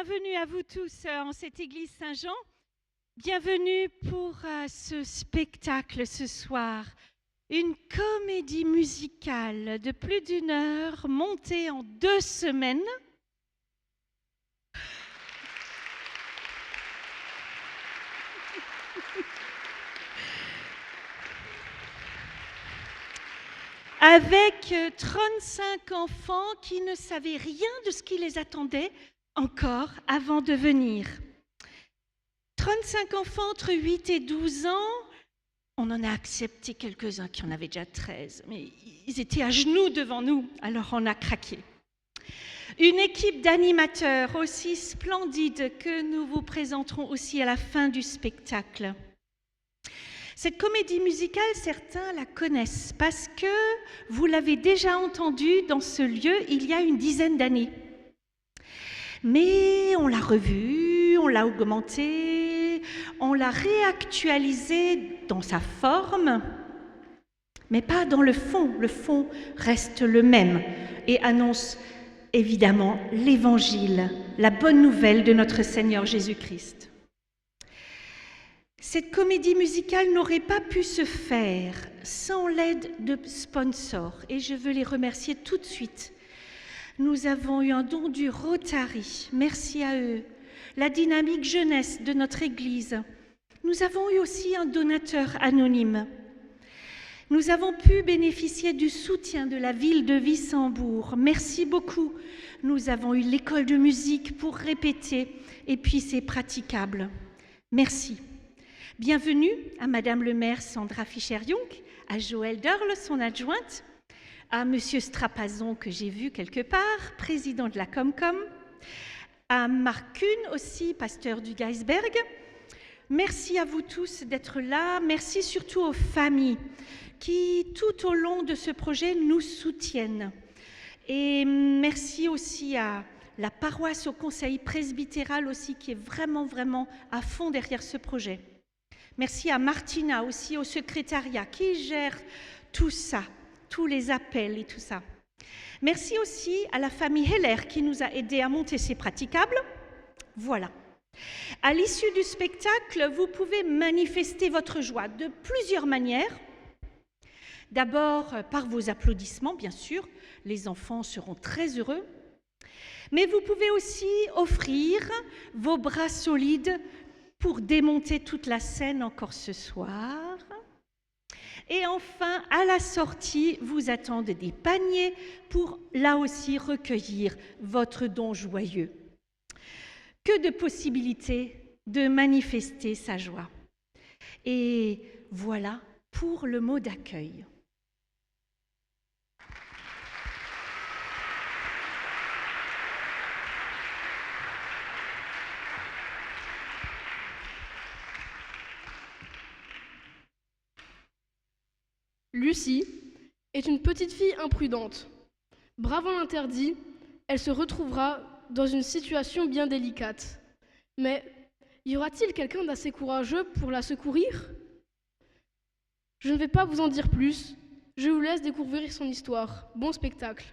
bienvenue à vous tous en cette église Saint-Jean. Bienvenue pour ce spectacle ce soir. Une comédie musicale de plus d'1 heure montée en 2 semaines. Avec 35 enfants qui ne savaient rien de ce qui les attendait encore avant de venir. 35 enfants entre 8 et 12 ans. On en a accepté quelques-uns qui en avaient déjà 13, mais ils étaient à genoux devant nous, alors on a craqué. Une équipe d'animateurs aussi splendide que nous vous présenterons aussi à la fin du spectacle. Cette comédie musicale, certains la connaissent parce que vous l'avez déjà entendue dans ce lieu il y a une dizaine d'années. Mais on l'a revue, on l'a augmentée, on l'a réactualisée dans sa forme, mais pas dans le fond. Le fond reste le même et annonce évidemment l'Évangile, la bonne nouvelle de notre Seigneur Jésus-Christ. Cette comédie musicale n'aurait pas pu se faire sans l'aide de sponsors et je veux les remercier tout de suite. Nous avons eu un don du Rotary, merci à eux, la dynamique jeunesse de notre Église. Nous avons eu aussi un donateur anonyme. Nous avons pu bénéficier du soutien de la ville de Wissembourg. Merci beaucoup. Nous avons eu l'école de musique pour répéter et puis c'est praticable. Merci. Bienvenue à Madame le maire Sandra Fischer-Young, à Joël Derle, son adjointe, à Monsieur Strapazon que j'ai vu quelque part, président de la Comcom, à Marc Kuhn aussi, pasteur du Geisberg. Merci à vous tous d'être là. Merci surtout aux familles qui, tout au long de ce projet, nous soutiennent. Et merci aussi à la paroisse, au conseil presbytéral aussi, qui est vraiment, vraiment à fond derrière ce projet. Merci à Martina aussi, au secrétariat, qui gère tout ça, tous les appels et tout ça. Merci aussi à la famille Heller qui nous a aidés à monter ces praticables. Voilà. À l'issue du spectacle, vous pouvez manifester votre joie de plusieurs manières. D'abord, par vos applaudissements, bien sûr. Les enfants seront très heureux. Mais vous pouvez aussi offrir vos bras solides pour démonter toute la scène encore ce soir. Et enfin, à la sortie, vous attendent des paniers pour, là aussi, recueillir votre don joyeux. Que de possibilités de manifester sa joie. Et voilà pour le mot d'accueil. Lucie est une petite fille imprudente. Bravant l'interdit, elle se retrouvera dans une situation bien délicate. Mais y aura-t-il quelqu'un d'assez courageux pour la secourir ? Je ne vais pas vous en dire plus. Je vous laisse découvrir son histoire. Bon spectacle.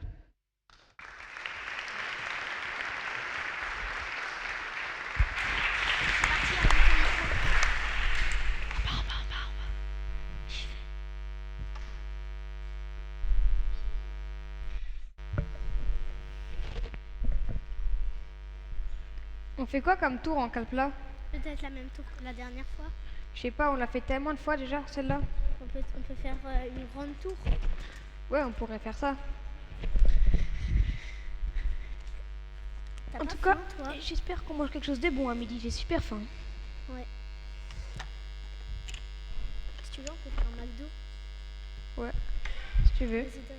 On fait quoi comme tour en 4 plats? Peut-être la même tour que la dernière fois. Je sais pas, on l'a fait tellement de fois déjà, celle-là. On peut faire une grande tour. Ouais, on pourrait faire ça. T'as En pas tout faim, cas, toi ? j'espère qu'on mange quelque chose de bon à midi, j'ai super faim. Ouais. Si tu veux, on peut faire un McDo. Ouais, si tu veux. Vas-y, donne.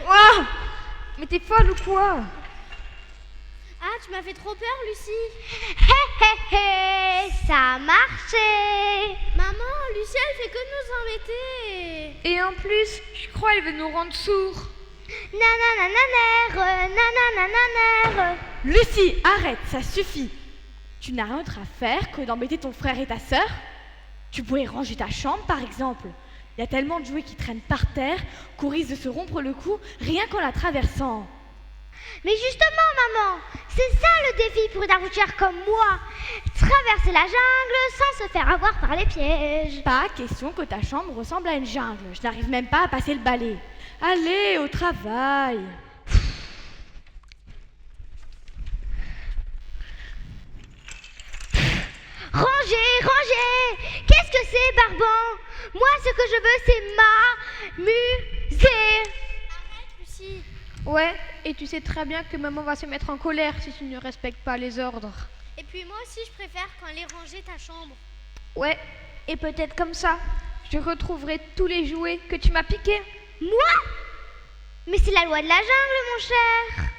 Wow, mais t'es folle ou quoi? Ah, tu m'as fait trop peur, Lucie. Hé hé hé, ça a marché. Maman, Lucie, elle fait que nous embêter. Et en plus, je crois qu'elle veut nous rendre sourds. Nananananer, nananananer. Lucie, arrête, ça suffit. Tu n'as rien d'autre à faire que d'embêter ton frère et ta sœur. Tu pourrais ranger ta chambre, par exemple. Il y a tellement de jouets qui traînent par terre qu'on risque de se rompre le cou rien qu'en la traversant. Mais justement, maman, c'est ça le défi pour une aventurière comme moi. Traverser la jungle sans se faire avoir par les pièges. Pas question que ta chambre ressemble à une jungle. Je n'arrive même pas à passer le balai. Allez, au travail. Rangez, rangez. Qu'est-ce que c'est, Barban? Moi, ce que je veux, c'est m'amuser. Arrête, Lucie. Ouais, et tu sais très bien que maman va se mettre en colère si tu ne respectes pas les ordres. Et puis moi aussi, je préfère quand elle est rangée ta chambre. Ouais, et peut-être comme ça, je retrouverai tous les jouets que tu m'as piqués. Moi? Mais c'est la loi de la jungle, mon cher.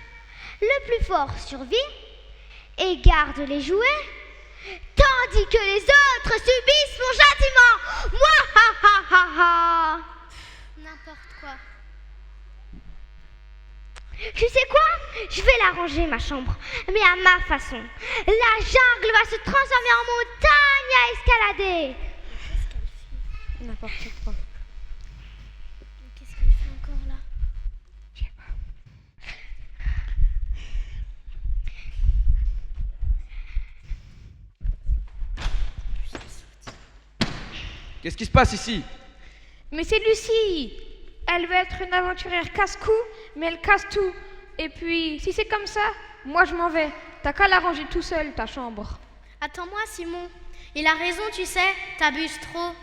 Le plus fort survit et garde les jouets, tandis que les autres subissent mon châtiment. Moi, ha ha ha ha. N'importe quoi. Tu sais quoi? Je vais la ranger, ma chambre, mais à ma façon. La jungle va se transformer en montagne à escalader. N'importe quoi. Qu'est-ce qu'elle fait encore là? Qu'est-ce qui se passe ici? Mais c'est Lucie. Elle veut être une aventurière casse-cou, mais elle casse tout. Et puis, si c'est comme ça, moi je m'en vais. T'as qu'à la ranger tout seul, ta chambre. Attends-moi, Simon. Il a raison, tu sais, t'abuses trop.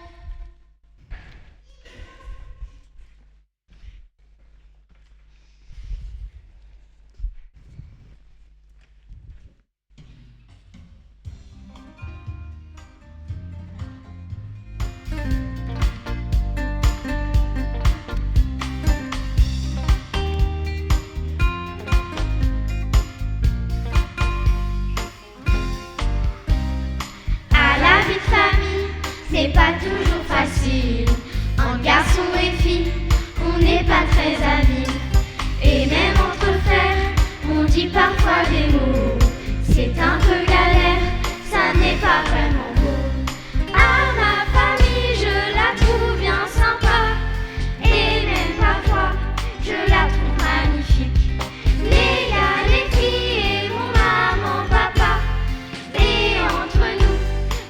À la vie de famille, c'est pas toujours facile. En garçon et fille, on n'est pas très habile. Et même entre frères, on dit parfois des mots. C'est un peu galère, ça n'est pas vraiment beau. Ah, ma famille, je la trouve bien sympa. Et même parfois, je la trouve magnifique. Mais y a les filles et mon maman, papa. Et entre nous,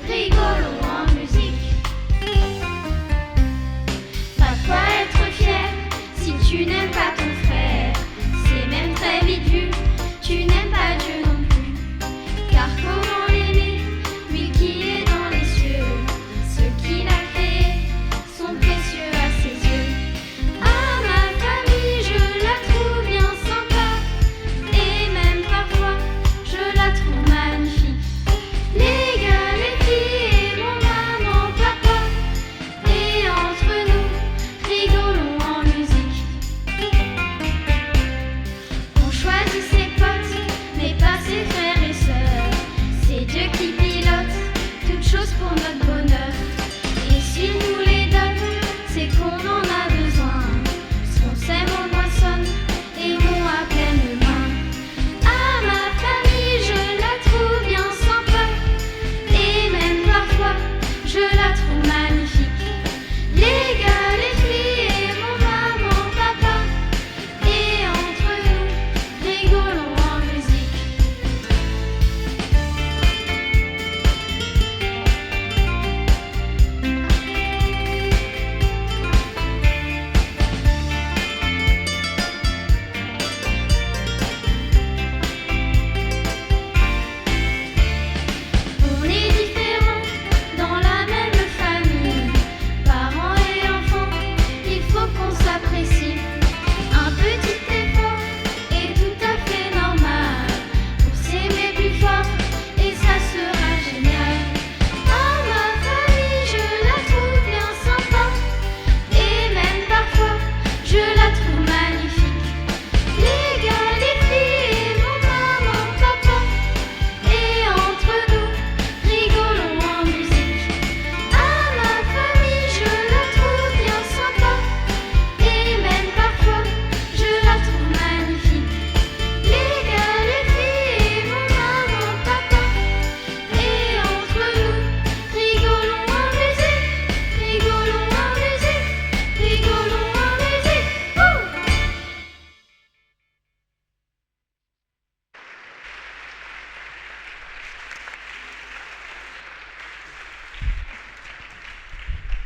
rigolons en musique. Pas de quoi être fier si tu n'aimes pas ton frère. C'est même très vite vu, tu n'aimes pas Dieu non plus. Car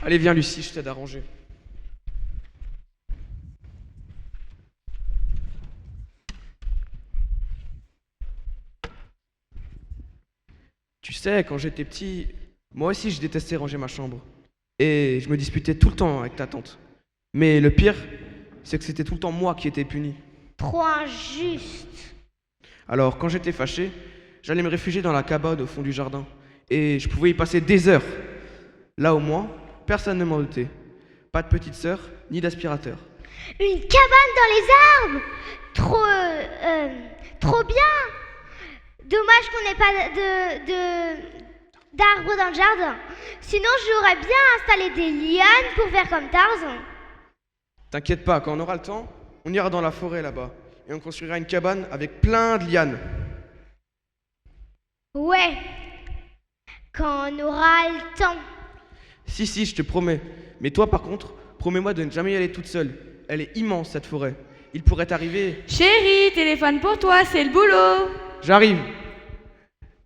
Allez, viens, Lucie, je t'aide à ranger. Tu sais, quand j'étais petit, moi aussi je détestais ranger ma chambre. Et je me disputais tout le temps avec ta tante. Mais le pire, c'est que c'était tout le temps moi qui étais puni. Trop injuste. Alors, quand j'étais fâché, j'allais me réfugier dans la cabane au fond du jardin. Et je pouvais y passer des heures. Là, au moins, personne ne m'en doutait. Pas de petite sœur, ni d'aspirateur. Une cabane dans les arbres. Trop bien. Dommage qu'on n'ait pas d'arbres dans le jardin. Sinon, j'aurais bien installé des lianes pour faire comme Tarzan. T'inquiète pas, quand on aura le temps, on ira dans la forêt là-bas. Et on construira une cabane avec plein de lianes. Ouais, quand on aura le temps. Si, je te promets. Mais toi, par contre, promets-moi de ne jamais y aller toute seule. Elle est immense, cette forêt. Il pourrait arriver... Chérie, téléphone pour toi, c'est le boulot. J'arrive.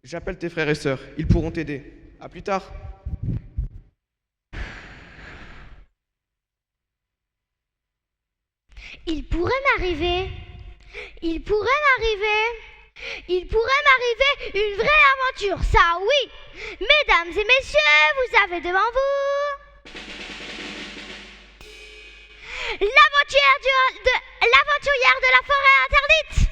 J'appelle tes frères et sœurs. Ils pourront t'aider. À plus tard. Il pourrait m'arriver une vraie aventure, ça oui. Mesdames et messieurs, vous avez devant vous l'aventurière de la forêt interdite.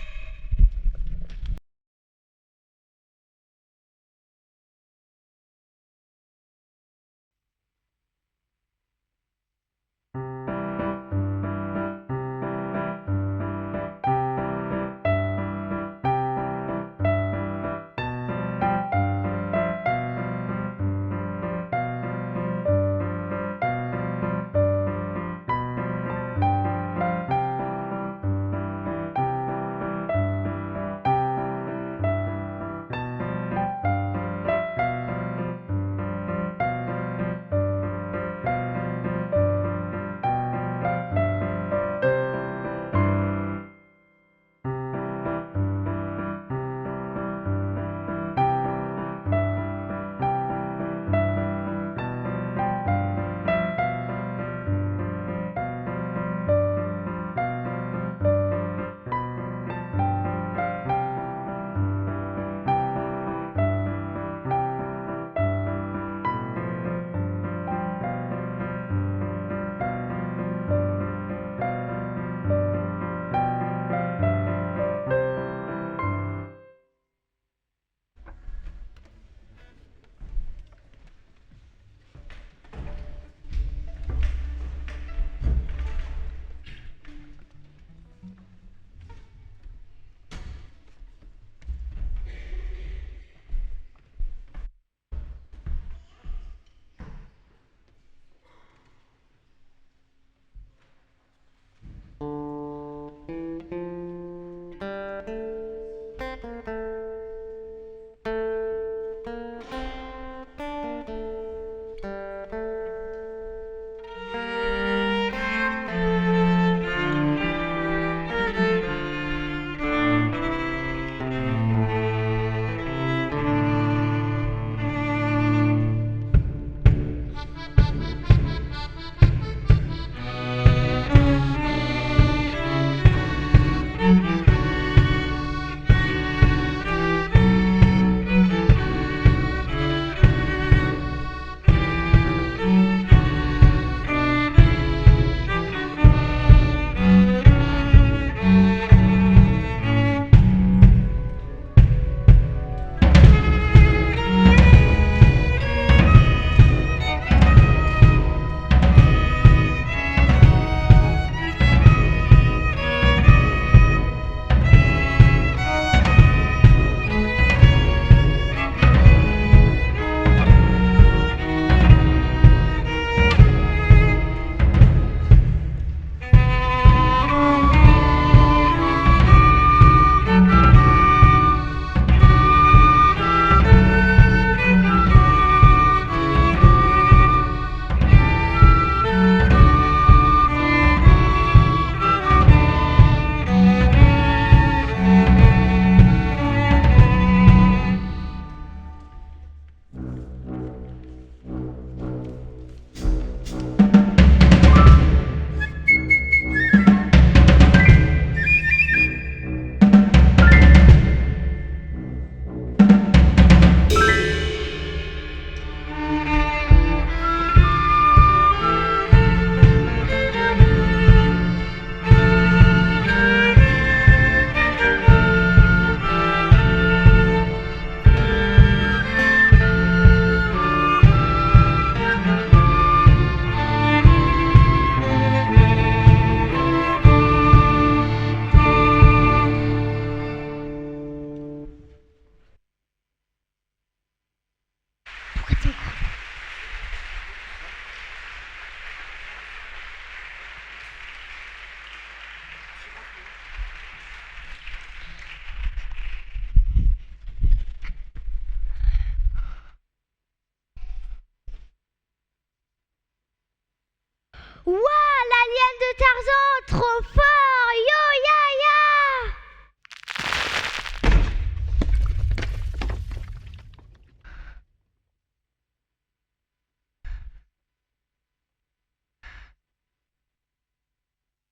Waouh, l'alien de Tarzan, trop fort. Yo, ya, ya.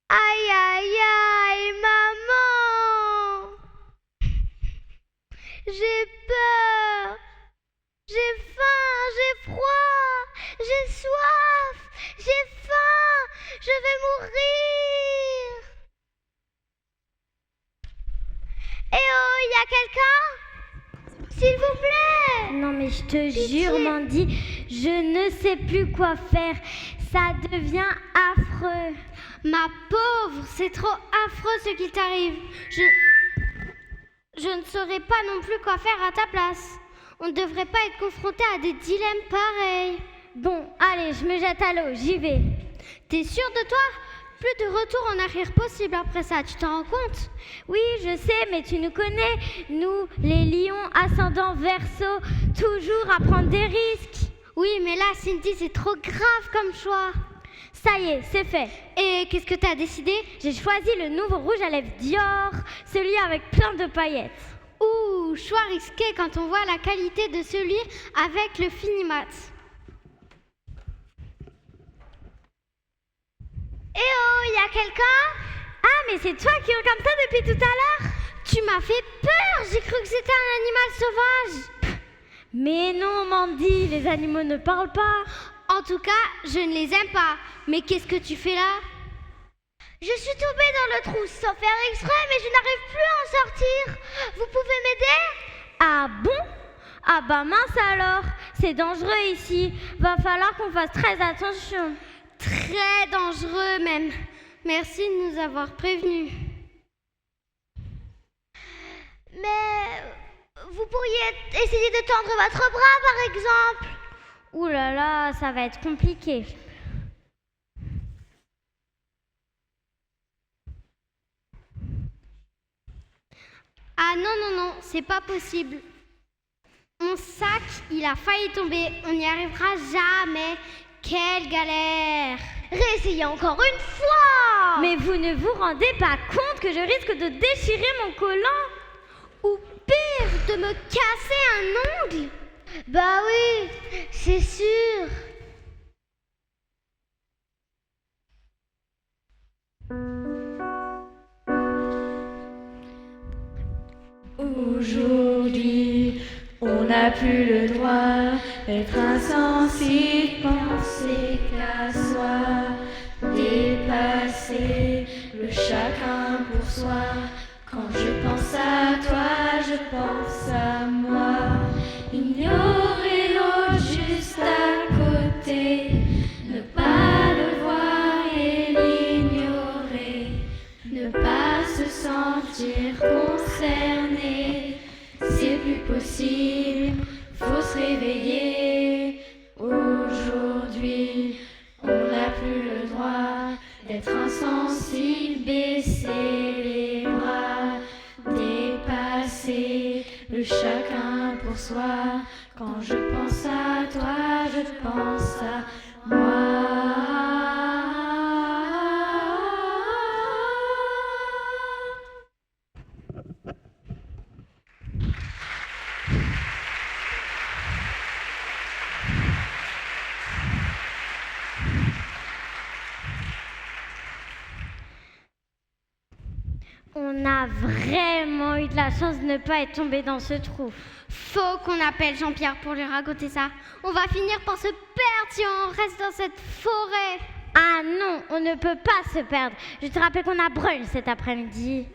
Aïe, aïe, aïe, maman. J'ai peur. J'ai faim, j'ai froid, j'ai soif, j'ai faim, je vais mourir. Eh oh, y a quelqu'un? S'il vous plaît. Non mais je te jure, Mandy, je ne sais plus quoi faire. Ça devient affreux. Ma pauvre, c'est trop affreux ce qui t'arrive. Je ne saurais pas non plus quoi faire à ta place. On ne devrait pas être confronté à des dilemmes pareils. Bon, allez, je me jette à l'eau, j'y vais. T'es sûre de toi? Plus de retour en arrière possible après ça, tu t'en rends compte? Oui, je sais, mais tu nous connais. Nous, les lions ascendants Verseau, toujours à prendre des risques. Oui, mais là, Cindy, c'est trop grave comme choix. Ça y est, c'est fait. Et qu'est-ce que t'as décidé? J'ai choisi le nouveau rouge à lèvres Dior, celui avec plein de paillettes. Ouh, choix risqué quand on voit la qualité de celui avec le Finimat. Eh oh, y a quelqu'un? Ah, mais c'est toi qui es comme ça depuis tout à l'heure? Tu m'as fait peur, j'ai cru que c'était un animal sauvage. Mais non, Mandy, les animaux ne parlent pas. En tout cas, je ne les aime pas. Mais qu'est-ce que tu fais là? Je suis tombée dans le trou sans faire exprès, mais je n'arrive plus à en sortir. Vous pouvez m'aider? Ah bon? Ah bah mince alors, c'est dangereux ici. Va falloir qu'on fasse très attention. Très dangereux même. Merci de nous avoir prévenus. Mais vous pourriez essayer de tendre votre bras par exemple? Ouh là là, ça va être compliqué. Ah non, non, non, c'est pas possible. Mon sac, il a failli tomber. On n'y arrivera jamais. Quelle galère! Réessayez encore une fois! Mais vous ne vous rendez pas compte que je risque de déchirer mon collant? Ou pire, de me casser un ongle? Bah oui, c'est sûr. Aujourd'hui, on n'a plus le droit d'être insensible, penser qu'à soi, dépasser le chacun pour soi. Quand je pense à toi, je pense à moi. Ignorer l'autre juste à côté, ne pas le voir et l'ignorer, ne pas se sentir concerné, c'est plus possible, faut se réveiller. Aujourd'hui, on n'a plus le droit d'être insensible, baisser les bras, dépasser le chacun pour soi. Quand je pense à toi, je pense à moi. On a vraiment eu de la chance de ne pas être tombé dans ce trou. Faut qu'on appelle Jean-Pierre pour lui raconter ça. On va finir par se perdre si on reste dans cette forêt. Ah non, on ne peut pas se perdre. Je te rappelle qu'on a brunch cet après-midi.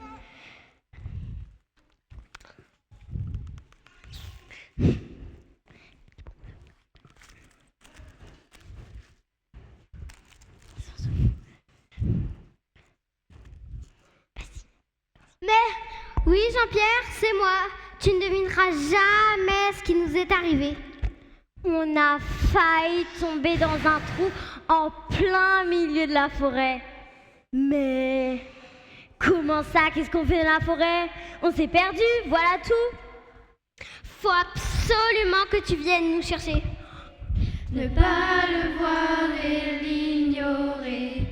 Mais oui, Jean-Pierre, c'est moi. Tu ne devineras jamais ce qui nous est arrivé. On a failli tomber dans un trou en plein milieu de la forêt. Mais comment ça? Qu'est-ce qu'on fait dans la forêt? On s'est perdu, voilà tout. Faut absolument que tu viennes nous chercher. Ne pas le voir et l'ignorer,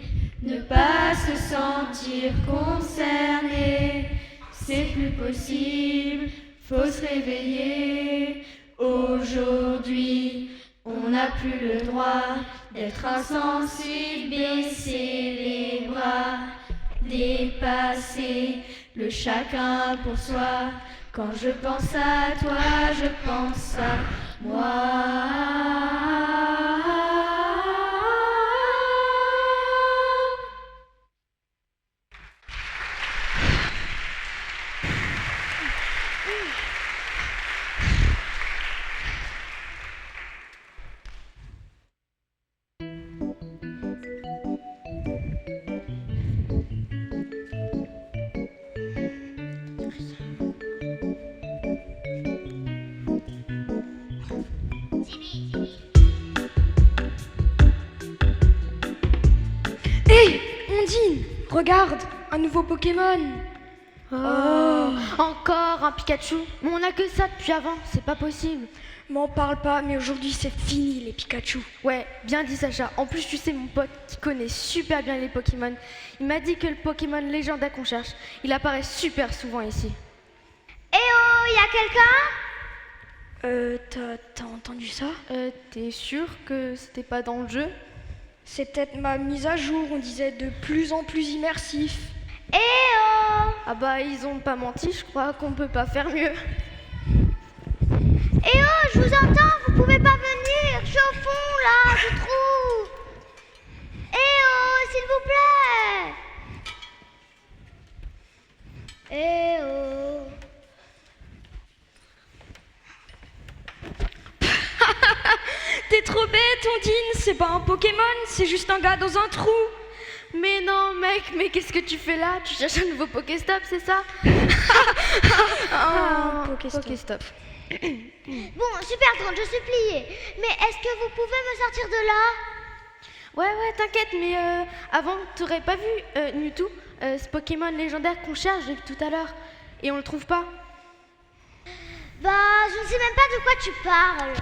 ne pas se sentir concerné, c'est plus possible, faut se réveiller. Aujourd'hui, on n'a plus le droit d'être insensible, baisser les bras, dépasser le chacun pour soi. Quand je pense à toi, je pense à moi. Hé, Ondine, regarde, un nouveau Pokémon. Encore un Pikachu. Mais on a que ça depuis avant, c'est pas possible. M'en parle pas, mais aujourd'hui c'est fini les Pikachu. Ouais, bien dit Sacha. En plus, tu sais, mon pote qui connaît super bien les Pokémon, il m'a dit que le Pokémon légendaire qu'on cherche, il apparaît super souvent ici. Eh oh, y a quelqu'un? T'as entendu ça? T'es sûr que c'était pas dans le jeu? C'est peut-être ma mise à jour, on disait de plus en plus immersif. Eh oh! Ah bah, ils ont pas menti, je crois qu'on peut pas faire mieux. Eh oh, je vous entends, vous pouvez pas venir, je suis au fond là, je trouve. Eh oh, s'il vous plaît. Eh oh. T'es trop bête, Ondine, c'est pas un Pokémon, c'est juste un gars dans un trou. Mais non, mec, mais qu'est-ce que tu fais là? Tu cherches un nouveau Pokéstop, c'est ça? Pokéstop. Bon, super drôle, je suis pliée. Mais est-ce que vous pouvez me sortir de là? Ouais, t'inquiète, mais avant, t'aurais pas vu Mewtwo, ce Pokémon légendaire qu'on cherche depuis tout à l'heure, et on le trouve pas? Bah, je ne sais même pas de quoi tu parles.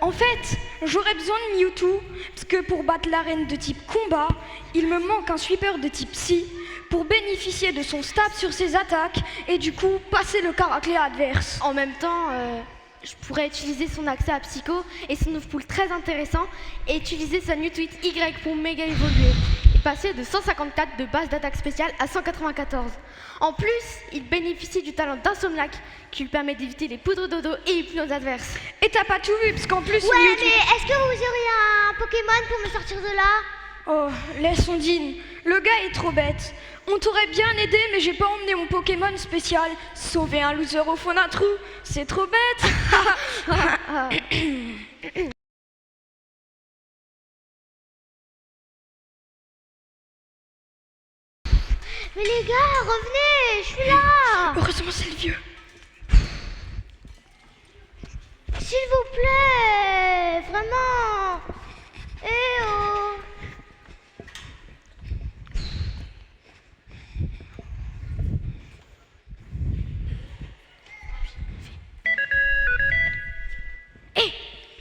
En fait, j'aurais besoin de Mewtwo, parce que pour battre l'arène de type combat, il me manque un sweeper de type psy, pour bénéficier de son stab sur ses attaques, et du coup, passer le caraclé adverse. En même temps, je pourrais utiliser son accès à Psycho et son off-pool très intéressant, et utiliser sa New Tweet Y pour méga évoluer, et passer de 154 de base d'attaque spéciale à 194. En plus, il bénéficie du talent d'Insomniac, qui lui permet d'éviter les poudres dodo et hypnose adverse. Et t'as pas tout vu, parce qu'en plus... Ouais, Mewtwo... mais est-ce que vous auriez un Pokémon pour me sortir de là? Oh, laisse Ondine, le gars est trop bête. On t'aurait bien aidé, mais j'ai pas emmené mon Pokémon spécial. Sauver un loser au fond d'un trou, c'est trop bête. Mais les gars, revenez, je suis là. Heureusement, c'est le vieux. S'il vous plaît, vraiment. Eh oh.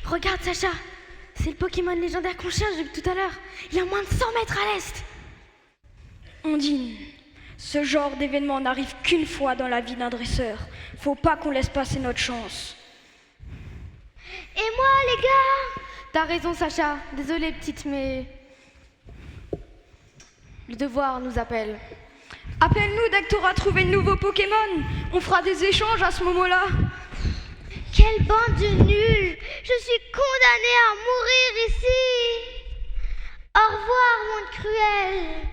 Regarde Sacha, c'est le Pokémon légendaire qu'on cherche depuis tout à l'heure. Il y a moins de 100 mètres à l'est. Ondine, ce genre d'événement n'arrive qu'une fois dans la vie d'un dresseur. Faut pas qu'on laisse passer notre chance. Et moi, les gars? T'as raison Sacha, désolée petite, mais... le devoir nous appelle. Appelle-nous dès que t'auras trouvé de nouveaux Pokémon. On fera des échanges à ce moment-là. Quelle bande de nuls! Je suis condamnée à mourir ici! Au revoir, monde cruel!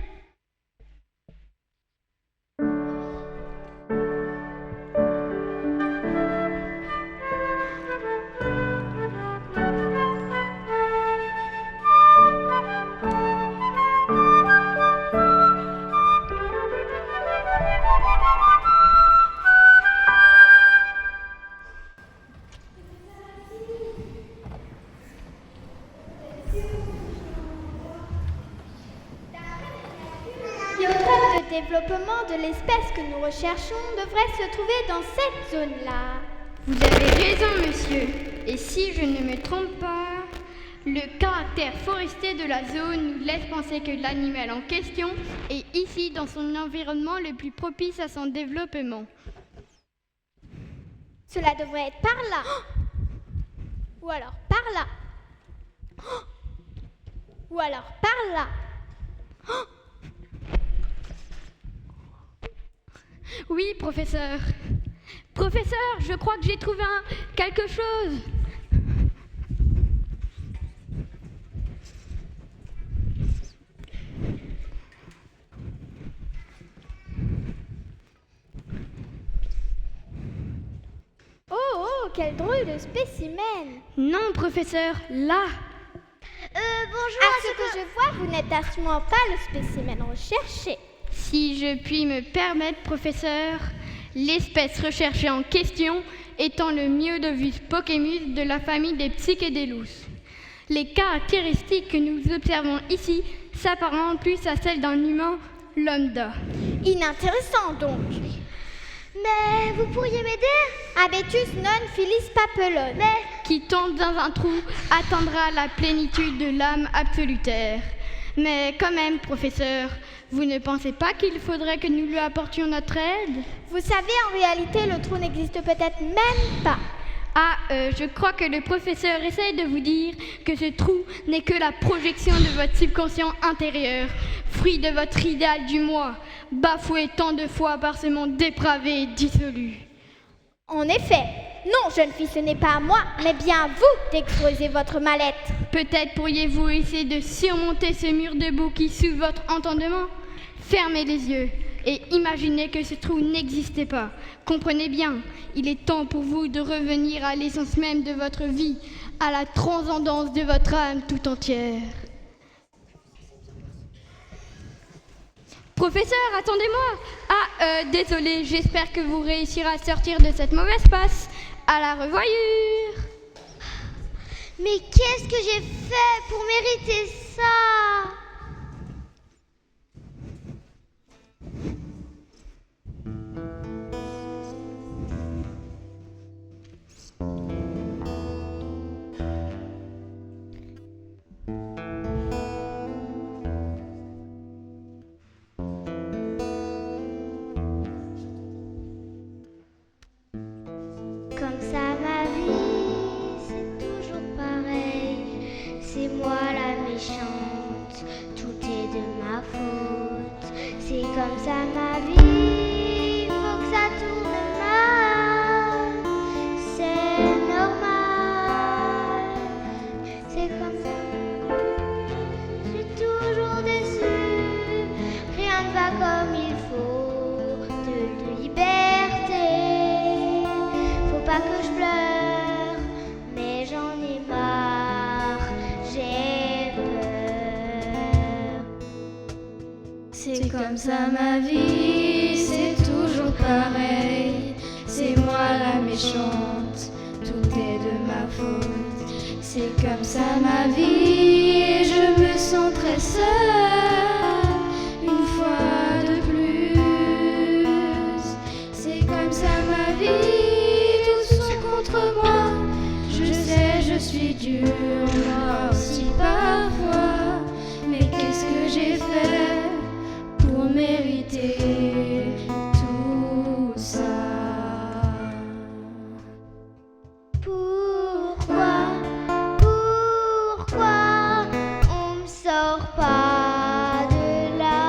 Le développement de l'espèce que nous recherchons devrait se trouver dans cette zone-là. Vous avez raison, monsieur. Et si je ne me trompe pas, Le caractère forestier de la zone nous laisse penser que l'animal en question est ici dans son environnement le plus propice à son développement. Cela devrait être par là. Ou alors par là. Ou alors par là. Oui, professeur. Professeur, je crois que j'ai trouvé quelque chose. Oh, quel drôle de spécimen! Non, professeur, là. Bonjour. À ce que je vois, vous n'êtes absolument pas le spécimen recherché. Si je puis me permettre, professeur, l'espèce recherchée en question étant le Myodovus pokémus de la famille des Psychedelus. Les caractéristiques que nous observons ici s'apparentent plus à celles d'un humain lambda. Inintéressant donc. Mais vous pourriez m'aider? Habetus non filis papillon. Mais qui tombe dans un trou atteindra la plénitude de l'âme absolutaire. Mais quand même, professeur, vous ne pensez pas qu'il faudrait que nous lui apportions notre aide? Vous savez, en réalité, le trou n'existe peut-être même pas. Je crois que le professeur essaie de vous dire que ce trou n'est que la projection de votre subconscient intérieur, fruit de votre idéal du moi, bafoué tant de fois par ce monde dépravé et dissolu. En effet, non, jeune fille, ce n'est pas à moi, mais bien à vous d'exposer votre mallette. Peut-être pourriez-vous essayer de surmonter ce mur de boue qui sous votre entendement? Fermez les yeux et imaginez que ce trou n'existait pas. Comprenez bien, il est temps pour vous de revenir à l'essence même de votre vie, à la transcendance de votre âme tout entière. Professeur, attendez-moi! Désolé, j'espère que vous réussirez à sortir de cette mauvaise passe. À la revoyure! Mais qu'est-ce que j'ai fait pour mériter ça? Comme ça ma vie, c'est toujours pareil. C'est moi la méchante, tout est de ma faute. C'est comme ça ma vie, faut que ça tourne mal. C'est normal, c'est comme ça. Je suis toujours déçue, rien ne va comme il faut. De liberté. Pas que je pleure, mais j'en ai marre, j'ai peur. C'est comme ça ma vie, c'est toujours pareil. C'est moi la méchante, tout est de ma faute. C'est comme ça ma vie, je me sens très seule, une fois de plus. C'est comme ça ma vie. Moi, je sais, je suis dure, moi aussi parfois. Mais qu'est-ce que j'ai fait pour mériter tout ça? Pourquoi on me sort pas de là?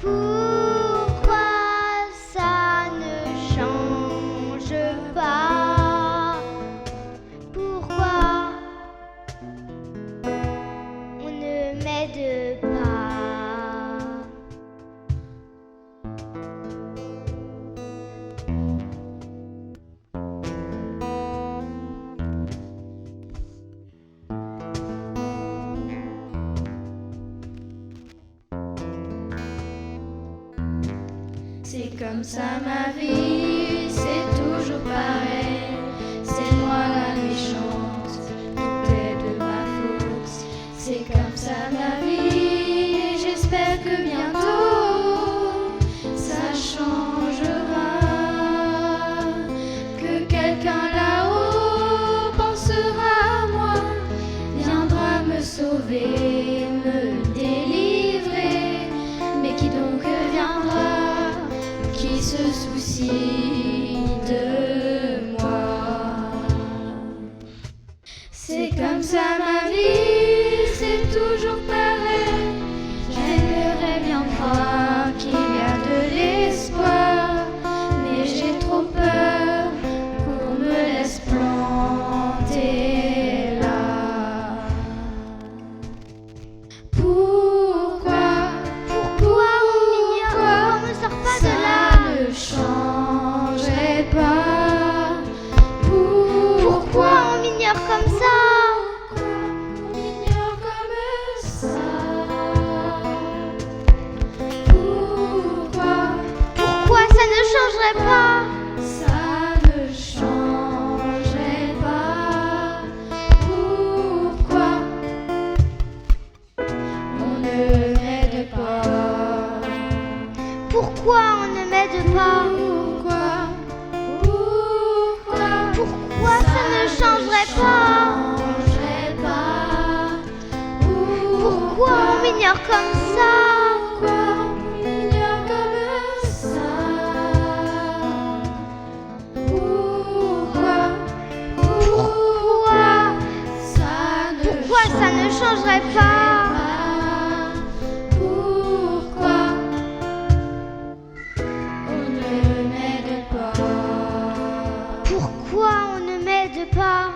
Pourquoi ça ne change pas? Pourquoi on ne m'aide pas? C'est comme ça ma vie, c'est toujours pareil. C'est moi la méchante, tout est de ma faute. C'est comme comme ça ma vie, et j'espère que bientôt ça changera, que quelqu'un là-haut pensera à moi, viendra me sauver, me délivrer. Mais qui donc viendra, qui se soucie de moi? C'est comme ça ma vie, c'est toujours pareil. J'aimerais bien croire qu'il y a de l'espoir, mais j'ai trop peur qu'on me laisse planter là. Pourquoi On me sort pas de ça là. ne changerait pas? Pourquoi on m'ignore comme ça? On m'ignore comme ça? Pourquoi Ça ne changerait pas? ça ne changerait pas? Pourquoi on ne m'aide pas? Pourquoi on ne m'aide pas? Pourquoi ça ne changerait pas? Pourquoi on m'ignore comme ça? Pourquoi ça ne changerait pas? Pourquoi on ne m'aide pas? Pourquoi on ne m'aide pas?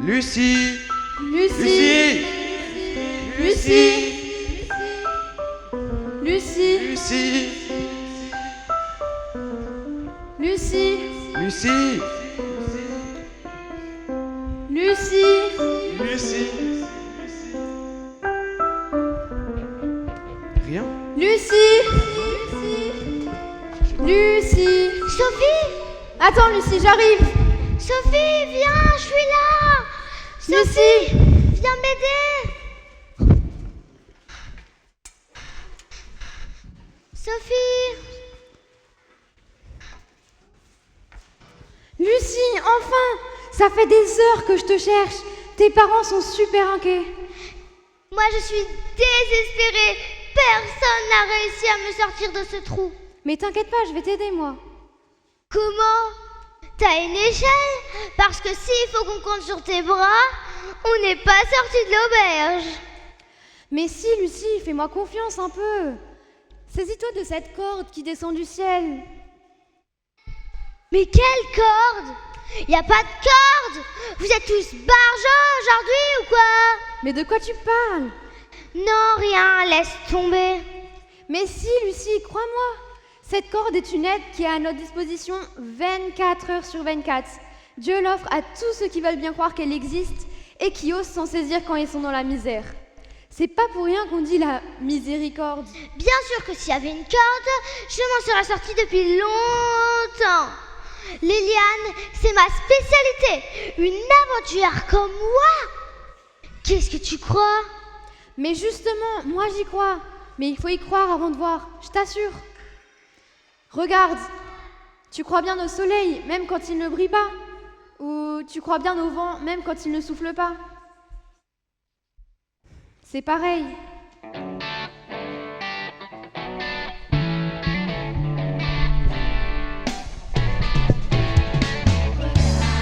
Lucie! Lucie, Lucie! Lucie, Lucie! Lucie, Lucie! Lucie, Lucie! Rien? Lucie, Lucie. Sophie? Attends Lucie, j'arrive. Sophie, viens, je suis là! Sophie, viens m'aider! Sophie! Lucie, enfin! Ça fait des heures que je te cherche. Tes parents sont super inquiets. Moi, je suis désespérée. Personne n'a réussi à me sortir de ce trou. Mais t'inquiète pas, je vais t'aider, moi. Comment? T'as une échelle? Parce que s'il faut qu'on compte sur tes bras, on n'est pas sorti de l'auberge. Mais si, Lucie, fais-moi confiance un peu. Saisis-toi de cette corde qui descend du ciel. Mais quelle corde? Y a pas de corde! Vous êtes tous barjots aujourd'hui ou quoi? Mais de quoi tu parles? Non, rien, laisse tomber. Mais si, Lucie, crois-moi. Cette corde est une aide qui est à notre disposition 24 heures sur 24. Dieu l'offre à tous ceux qui veulent bien croire qu'elle existe et qui osent s'en saisir quand ils sont dans la misère. C'est pas pour rien qu'on dit la miséricorde. Bien sûr que s'il y avait une corde, je m'en serais sortie depuis longtemps. Les lianes, c'est ma spécialité. Une aventurière comme moi. Qu'est-ce que tu crois? Mais justement, moi j'y crois. Mais il faut y croire avant de voir, je t'assure. Regarde, tu crois bien au soleil, même quand il ne brille pas? Ou tu crois bien au vent, même quand il ne souffle pas? C'est pareil.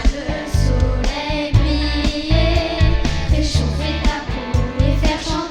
Le soleil briller, réchauffer ta peau et faire chanter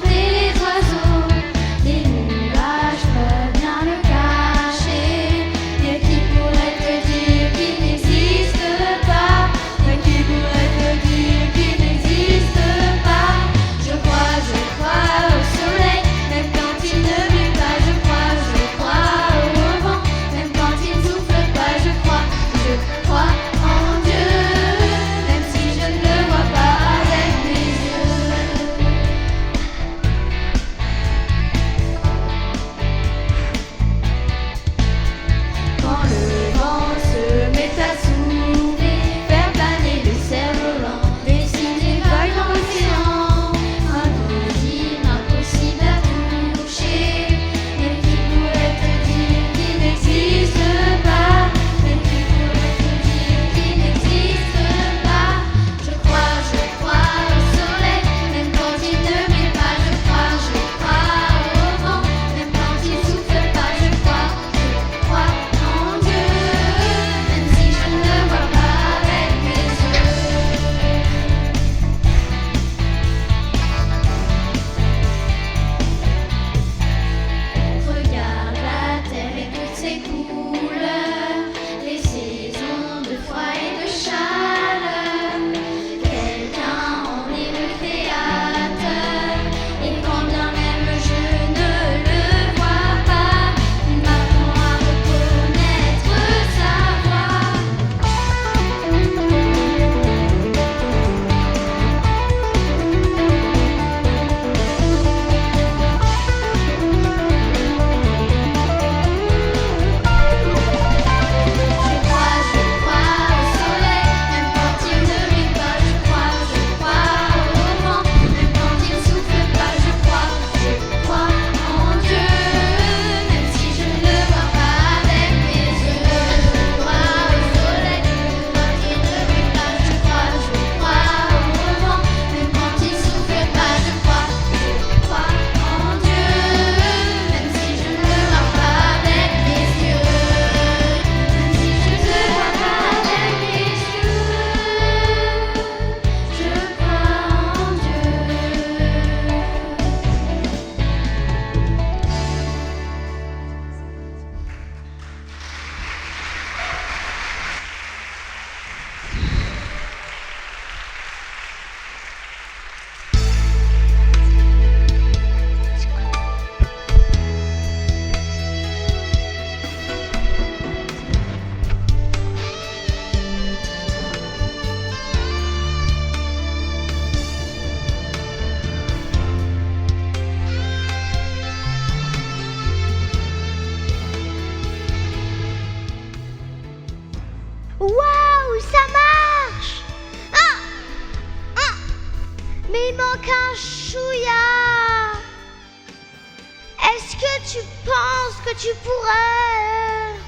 tu penses que tu pourrais...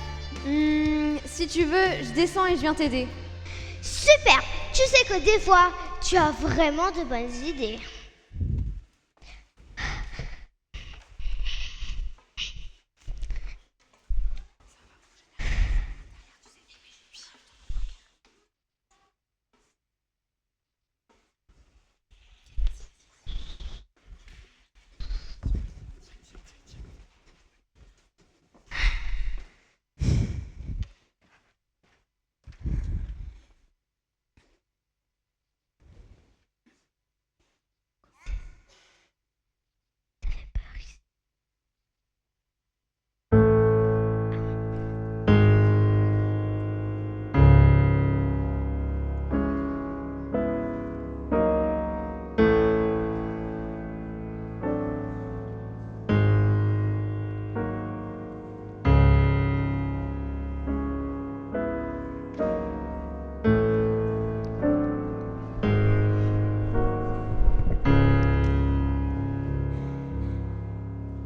Si tu veux, je descends et je viens t'aider. Super! Tu sais que des fois, tu as vraiment de bonnes idées.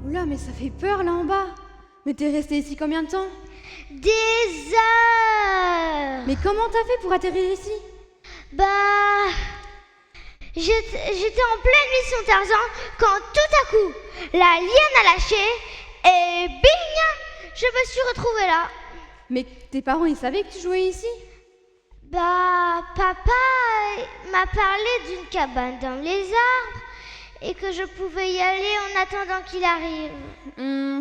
Oula, mais ça fait peur là en bas. Mais t'es resté ici combien de temps? Des heures! Mais comment t'as fait pour atterrir ici? Bah... J'étais en pleine mission Tarzan quand tout à coup, la liane a lâché et bing! Je me suis retrouvée là. Mais tes parents, ils savaient que tu jouais ici? Bah, papa m'a parlé d'une cabane dans les arbres et que je pouvais y aller en attendant qu'il arrive.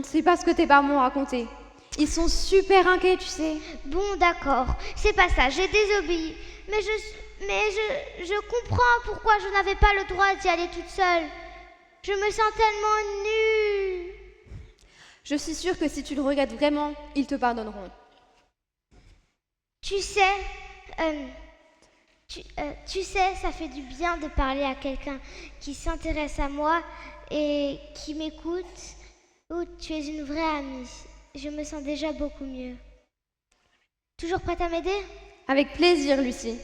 C'est pas ce que tes parents m'ont raconté. Ils sont super inquiets, tu sais. Bon, d'accord, c'est pas ça, j'ai désobéi. Mais je comprends pourquoi je n'avais pas le droit d'y aller toute seule. Je me sens tellement nulle. Je suis sûre que si tu le regrettes vraiment, ils te pardonneront. Tu sais, ça fait du bien de parler à quelqu'un qui s'intéresse à moi et qui m'écoute. Oh, tu es une vraie amie. Je me sens déjà beaucoup mieux. Toujours prête à m'aider? Avec plaisir, Lucie.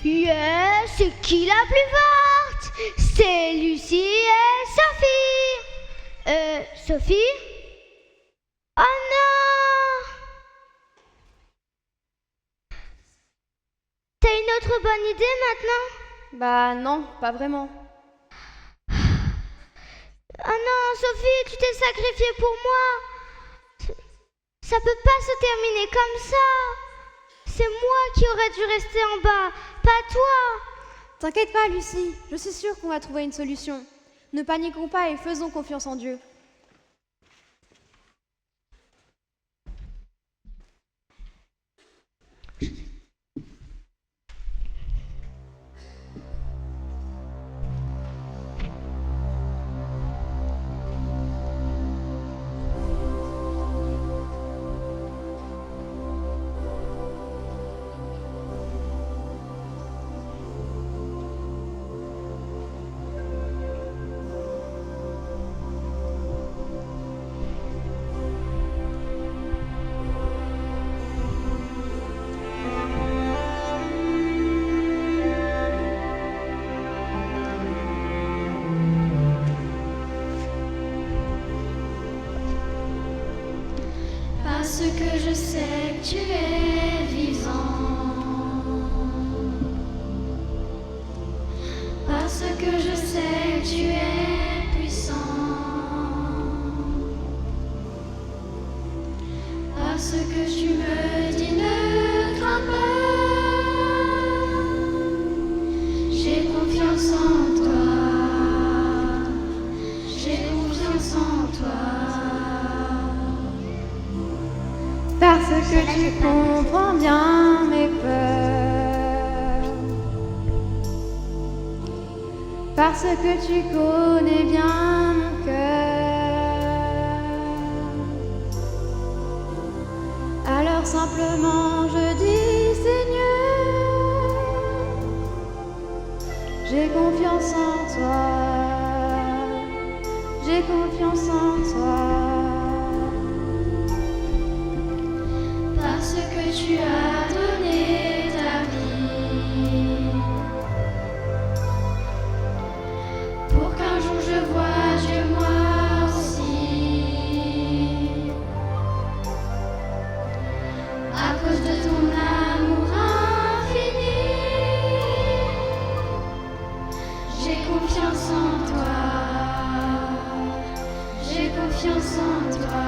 Yeah, c'est qui la plus forte? C'est Lucie et Sophie. Sophie? Oh non! T'as une autre bonne idée maintenant? Bah non, pas vraiment. Oh non, Sophie, tu t'es sacrifiée pour moi. Ça peut pas se terminer comme ça. C'est moi qui aurais dû rester en bas, pas toi. T'inquiète pas, Lucie. Je suis sûre qu'on va trouver une solution. Ne paniquons pas et faisons confiance en Dieu. Parce que je sais que tu es vivant, parce que je sais que tu es puissant, parce que tu me dis ne crains pas, j'ai confiance en toi, j'ai confiance en toi. Parce que tu comprends bien mes peurs. parce que tu connais bien mon cœur. Alors simplement je dis Seigneur, j'ai confiance en toi, j'ai confiance en toi. Parce que tu as donné ta vie, pour qu'un jour je voie Dieu moi aussi. À cause de ton amour infini, j'ai confiance en toi, j'ai confiance en toi.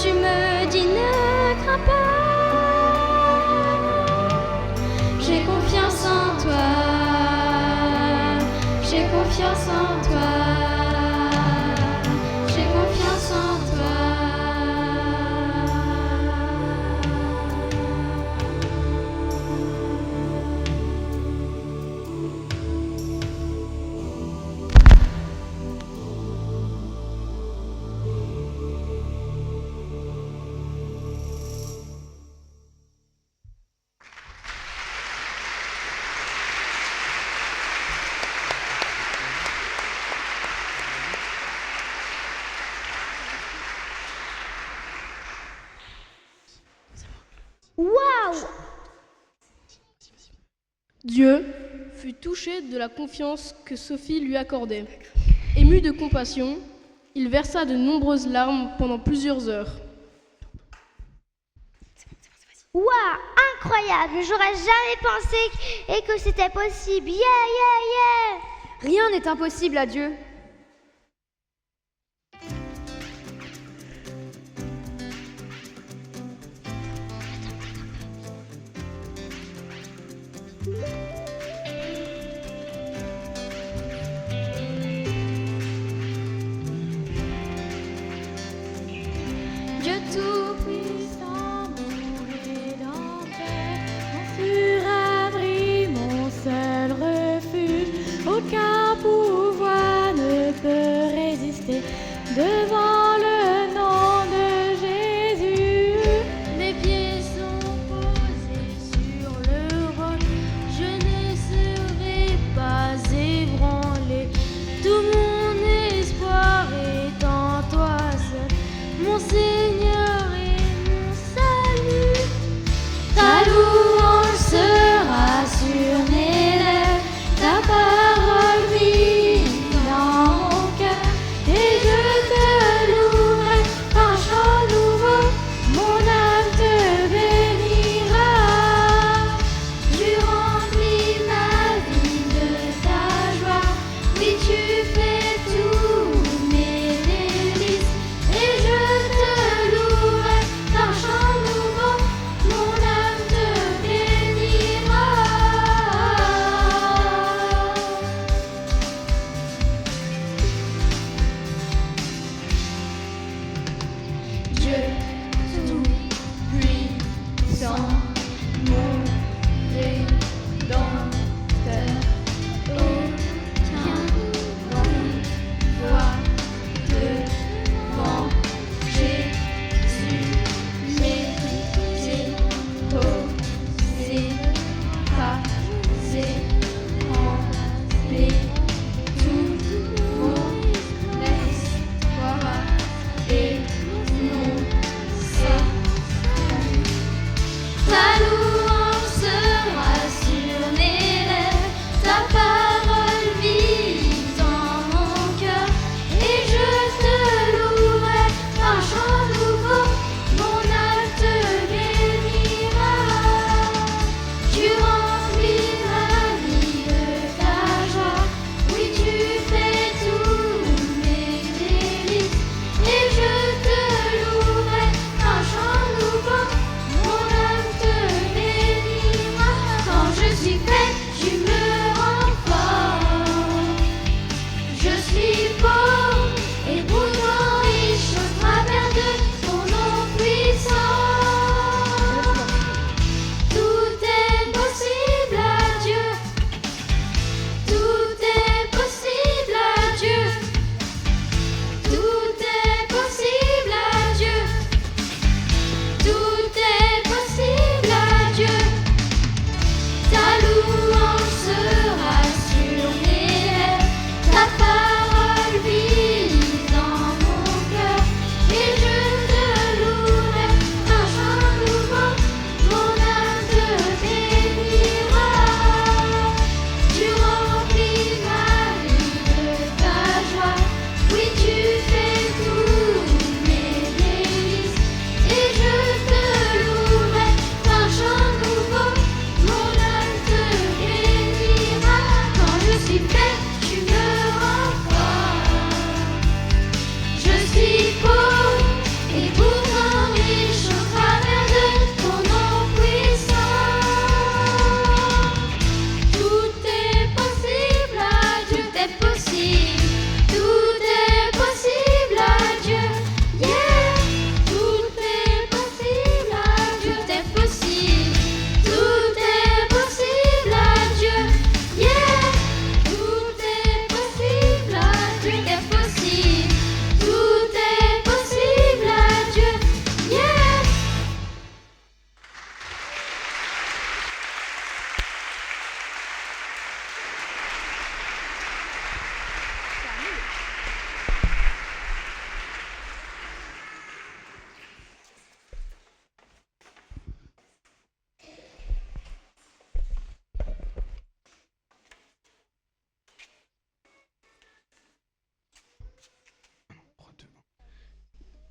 Tu me dis ne crains pas, j'ai confiance en toi, j'ai confiance en toi, j'ai confiance en toi. Waouh! Dieu fut touché de la confiance que Sophie lui accordait. Ému de compassion, il versa de nombreuses larmes pendant plusieurs heures. Waouh, incroyable! J'aurais jamais pensé et que c'était possible. Yeah, yeah, yeah! Rien n'est impossible à Dieu. Dieu tout-puissant, mon Rédempteur, Mon surabri, mon seul refuge, aucun pouvoir ne peut résister devant le nom de Jésus. mes pieds sont posés sur le roc, je n'ai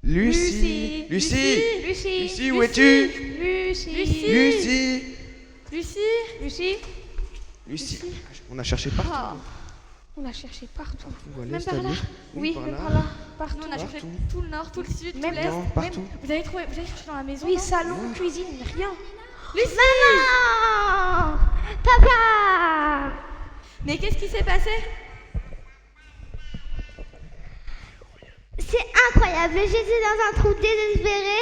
Lucie. Lucie. Lucie, où es-tu? Lucie. Lucie. Lucie. On a cherché partout. On a cherché partout. Où elle est, Même cette par là. Lucie? Oui, par même là. par là. Partout. Nous, on a cherché Partout. tout le nord, tout le sud, Même tout l'est. Non, partout. Vous avez cherché dans la maison? Oui, non salon, cuisine, rien. Maman! Papa! Mais qu'est-ce qui s'est passé? C'est incroyable, j'étais dans un trou désespéré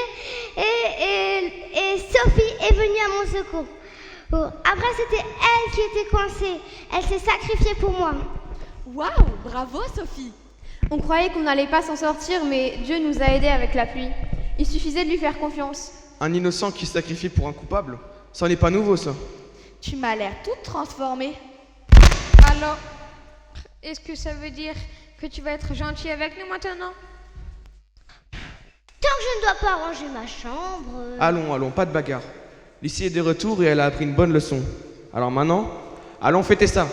et Sophie est venue à mon secours. Après, c'était elle qui était coincée. Elle s'est sacrifiée pour moi. Waouh, bravo Sophie. On croyait qu'on n'allait pas s'en sortir, mais Dieu nous a aidés avec la pluie. Il suffisait de lui faire confiance. Un innocent qui se sacrifie pour un coupable? Ça n'est pas nouveau, ça. Tu m'as l'air toute transformée. Alors, est-ce que ça veut dire que tu vas être gentil avec nous maintenant? Tant que je ne dois pas ranger ma chambre... Allons, pas de bagarre. Lucie est de retour et elle a appris une bonne leçon. Alors maintenant, allons fêter ça.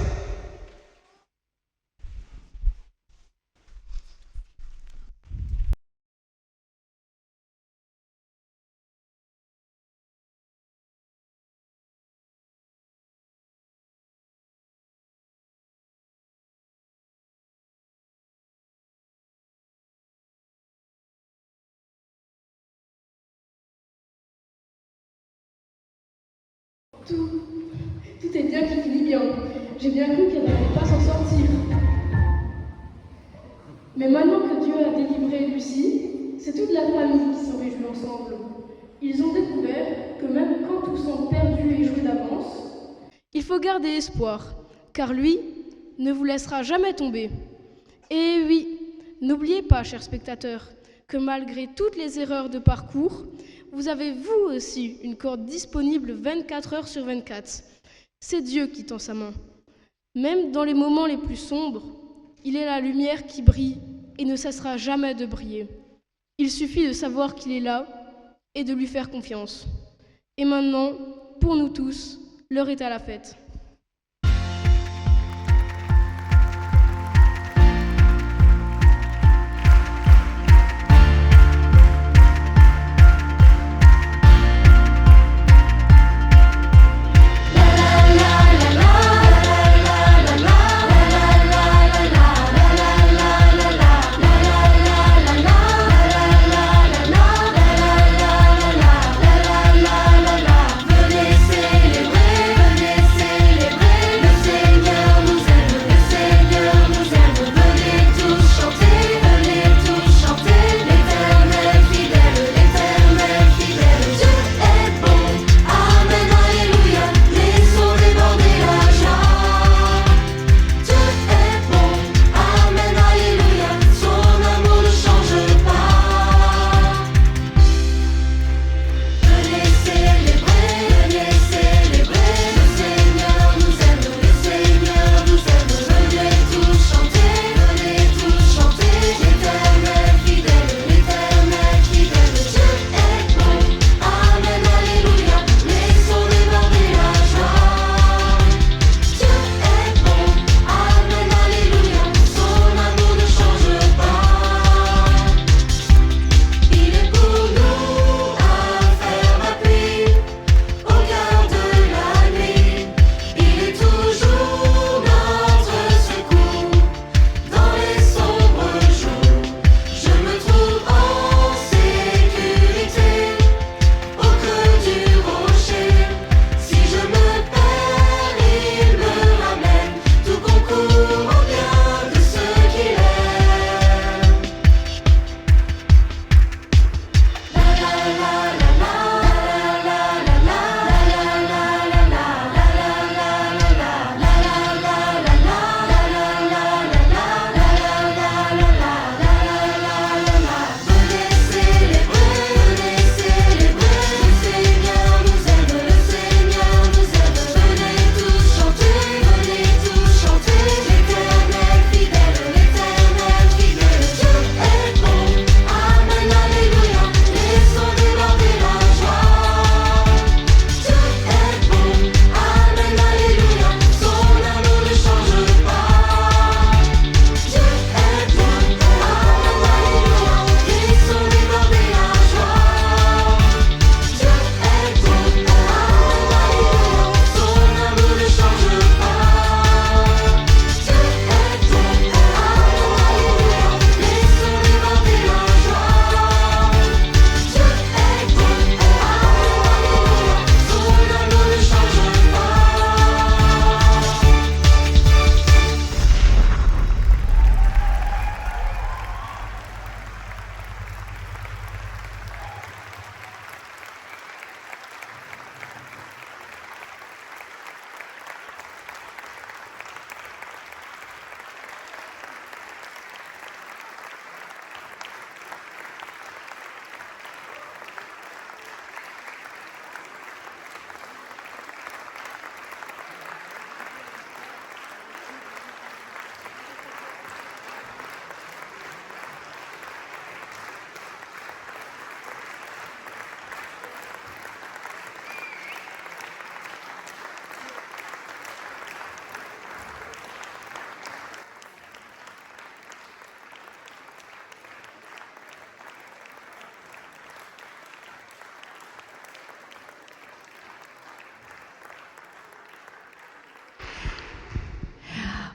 Tout est bien qui finit bien. J'ai bien cru qu'elle n'allait pas s'en sortir. Mais maintenant que Dieu a délivré Lucie, c'est toute la famille qui se réjouit ensemble. Ils ont découvert que même quand tout semble perdu et joué d'avance, il faut garder espoir, car lui ne vous laissera jamais tomber. Et oui, n'oubliez pas, chers spectateurs, que malgré toutes les erreurs de parcours, vous avez vous aussi une corde disponible 24 heures sur 24. C'est Dieu qui tend sa main. Même dans les moments les plus sombres, il est la lumière qui brille et ne cessera jamais de briller. Il suffit de savoir qu'il est là et de lui faire confiance. Et maintenant, pour nous tous, l'heure est à la fête. Venez célébrer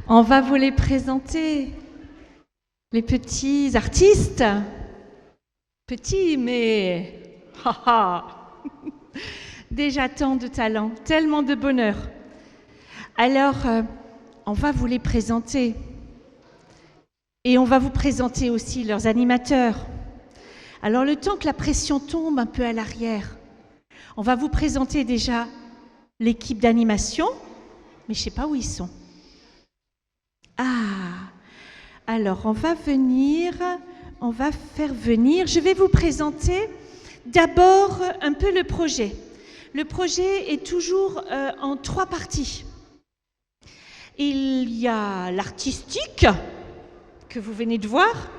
On va vous les présenter, les petits artistes. Petits, mais déjà tant de talent, tellement de bonheur. Alors, on va vous les présenter. Et on va vous présenter aussi leurs animateurs. Alors, le temps que la pression tombe un peu à l'arrière, on va vous présenter déjà l'équipe d'animation, mais je ne sais pas où ils sont. Ah, alors on va faire venir, je vais vous présenter d'abord un peu le projet. Le projet est toujours en 3 parties. Il y a l'artistique, que vous venez de voir.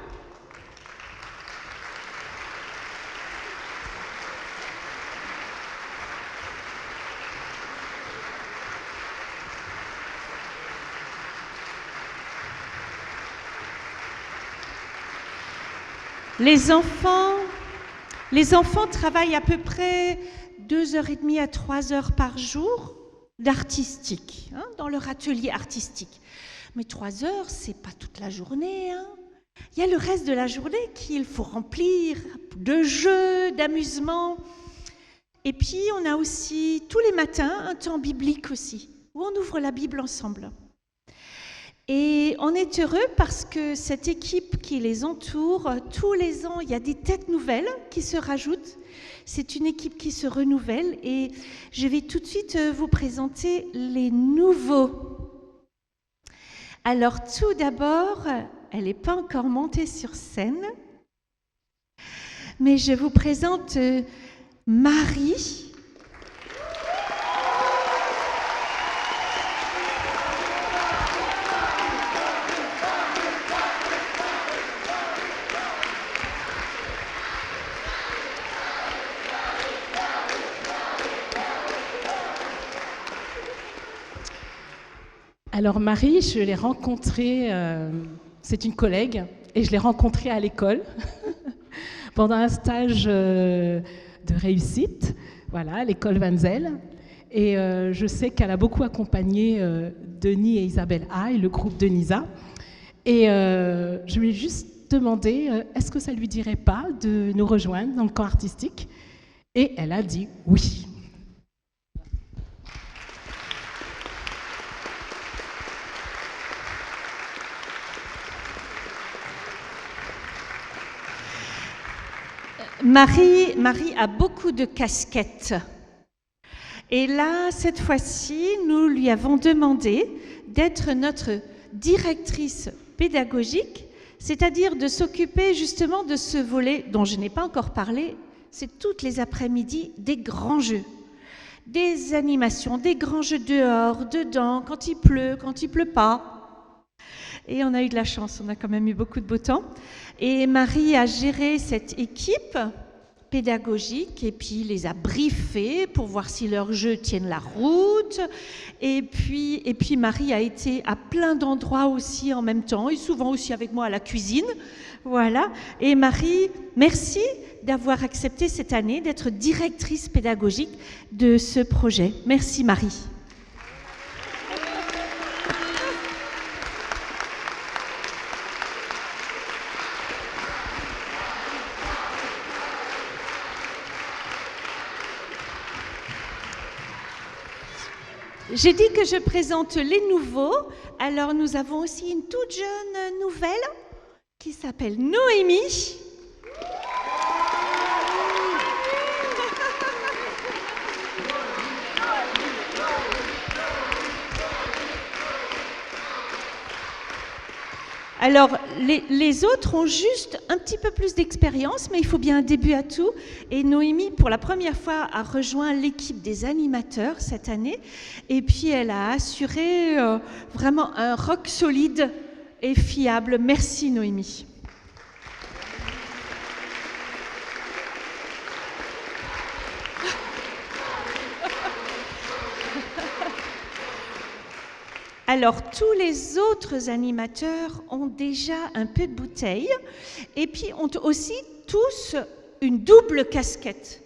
Les enfants travaillent à peu près 2h30 à 3h par jour d'artistique, dans leur atelier artistique. Mais 3 heures, c'est pas toute la journée. Il y a le reste de la journée qu'il faut remplir de jeux, d'amusements. Et puis, on a aussi tous les matins un temps biblique aussi, où on ouvre la Bible ensemble. Et on est heureux parce que cette équipe qui les entoure, tous les ans, il y a des têtes nouvelles qui se rajoutent. C'est une équipe qui se renouvelle et je vais tout de suite vous présenter les nouveaux. Alors tout d'abord, elle n'est pas encore montée sur scène, mais je vous présente Marie. Alors Marie, je l'ai rencontrée, c'est une collègue, et je l'ai rencontrée à l'école pendant un stage de réussite, voilà, à l'école Wenzel. Et je sais qu'elle a beaucoup accompagné Denis et Isabelle A et le groupe de Nisa. Et je lui ai juste demandé, est-ce que ça lui dirait pas de nous rejoindre dans le camp artistique? Et elle a dit oui. Marie a beaucoup de casquettes. Et là, cette fois-ci, nous lui avons demandé d'être notre directrice pédagogique, c'est-à-dire de s'occuper justement de ce volet dont je n'ai pas encore parlé, c'est toutes les après-midi des grands jeux, des animations, des grands jeux dehors, dedans, quand il pleut pas. Et on a eu de la chance, on a quand même eu beaucoup de beau temps. Et Marie a géré cette équipe pédagogique et puis les a briefés pour voir si leurs jeux tiennent la route. Et puis Marie a été à plein d'endroits aussi en même temps et souvent aussi avec moi à la cuisine. Voilà. Et Marie, merci d'avoir accepté cette année d'être directrice pédagogique de ce projet. Merci Marie. J'ai dit que je présente les nouveaux. Alors, nous avons aussi une toute jeune nouvelle qui s'appelle Noémie. Alors, les autres ont juste un petit peu plus d'expérience, mais il faut bien un début à tout. Et Noémie, pour la première fois, a rejoint l'équipe des animateurs cette année. Et puis, elle a assuré vraiment un rock solide et fiable. Merci Noémie. Alors, tous les autres animateurs ont déjà un peu de bouteille et puis ont aussi tous une double casquette.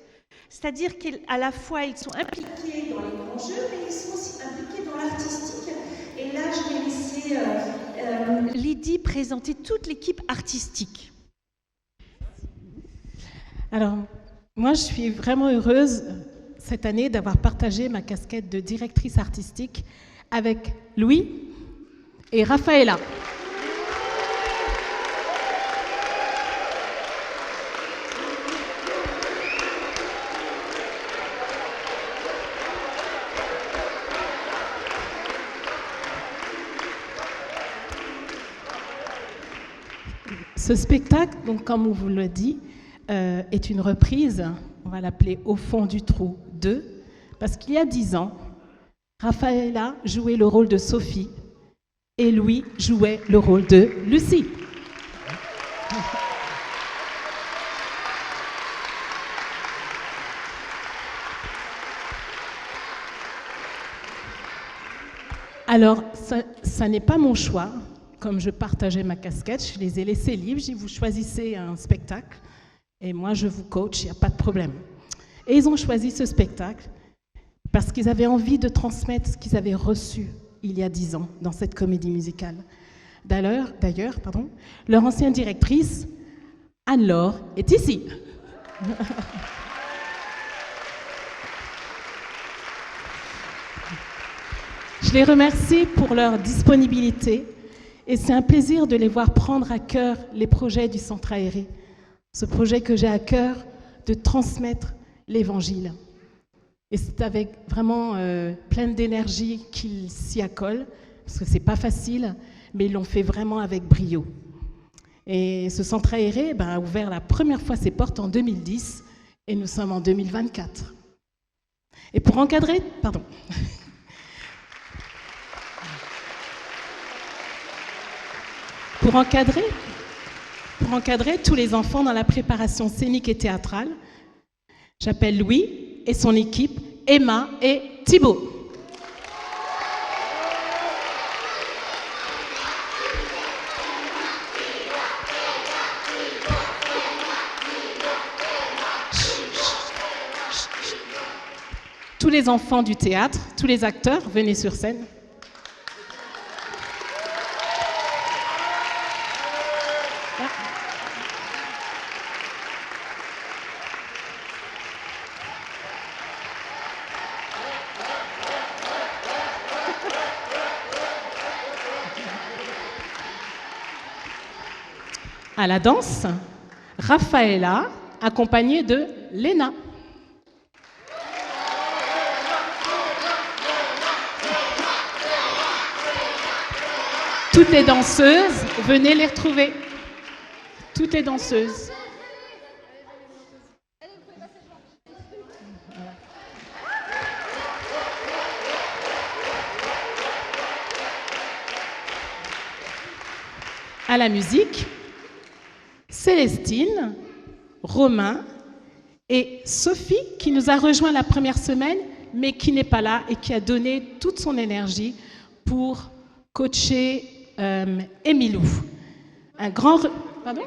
C'est-à-dire qu'à la fois, ils sont impliqués dans les grands jeux, mais ils sont aussi impliqués dans l'artistique. Et Et là, je vais laisser Lydie présenter toute l'équipe artistique. Alors, moi, je suis vraiment heureuse cette année d'avoir partagé ma casquette de directrice artistique avec Louis et Raphaëla. Ce spectacle, donc, comme on vous l'a dit, est une reprise, on va l'appeler Au fond du trou 2, parce qu'il y a 10 ans, Raphaëla jouait le rôle de Sophie et Louis jouait le rôle de Lucie. Alors, ça n'est pas mon choix. Comme je partageais ma casquette, je les ai laissés libres. J'ai dit, vous choisissez un spectacle et moi, je vous coach, il n'y a pas de problème. Et ils ont choisi ce spectacle parce qu'ils avaient envie de transmettre ce qu'ils avaient reçu il y a 10 ans dans cette comédie musicale. D'ailleurs, leur ancienne directrice, Anne-Laure, est ici. Je les remercie pour leur disponibilité et c'est un plaisir de les voir prendre à cœur les projets du Centre aéré. Ce projet que j'ai à cœur de transmettre l'Évangile. Et c'est avec vraiment plein d'énergie qu'ils s'y accolent, parce que c'est pas facile, mais ils l'ont fait vraiment avec brio. Et ce Centre aéré a ouvert la première fois ses portes en 2010 et nous sommes en 2024. Et pour encadrer, Pour encadrer tous les enfants dans la préparation scénique et théâtrale, j'appelle Louis et son équipe, Emma et Thibaut. Tous les enfants du théâtre, tous les acteurs, venez sur scène. À la danse, Raphaëla, accompagnée de Léna. Toutes les danseuses, venez les retrouver. Toutes les danseuses. À la musique, Célestine, Romain et Sophie qui nous a rejoint la première semaine mais qui n'est pas là et qui a donné toute son énergie pour coacher Émilou. Un grand... Pardon ?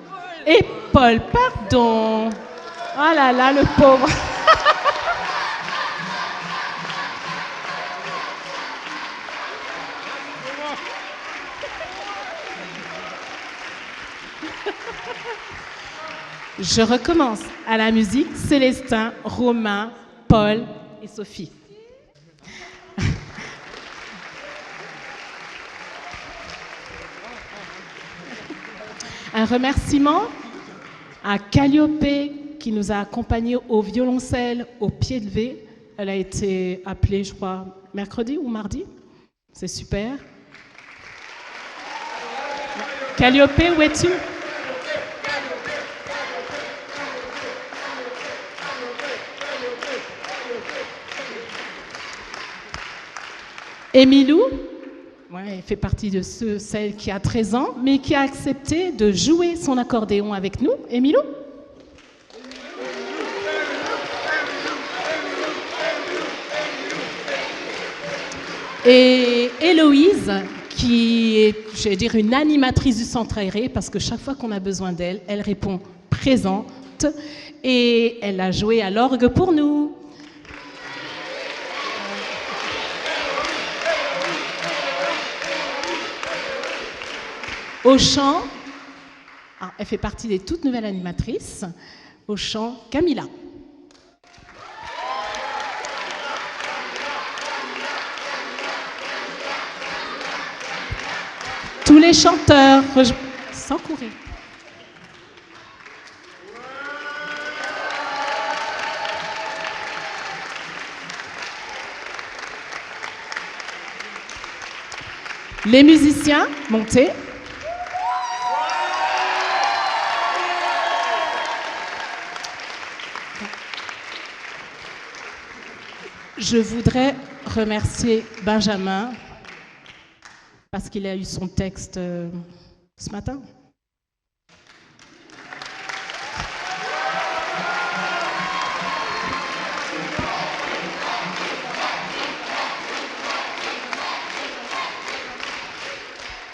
Et Paul, pardon. Oh là là, le pauvre. Je recommence. À la musique, Célestin, Romain, Paul et Sophie. Un remerciement à Calliope qui nous a accompagnés au violoncelle au pied levé. Elle a été appelée, je crois, mercredi ou mardi. C'est super. Calliope, où es-tu ? Émilou, elle fait partie de celle qui a 13 ans, mais qui a accepté de jouer son accordéon avec nous. Émilou ? Et Héloïse, qui est, je vais dire, une animatrice du Centre aéré, parce que chaque fois qu'on a besoin d'elle, elle répond présente, et elle a joué à l'orgue pour nous. Au chant, elle fait partie des toutes nouvelles animatrices. Au chant, Camilla. Tous les chanteurs, sans courir. Les musiciens, montez. Je voudrais remercier Benjamin parce qu'il a eu son texte ce matin.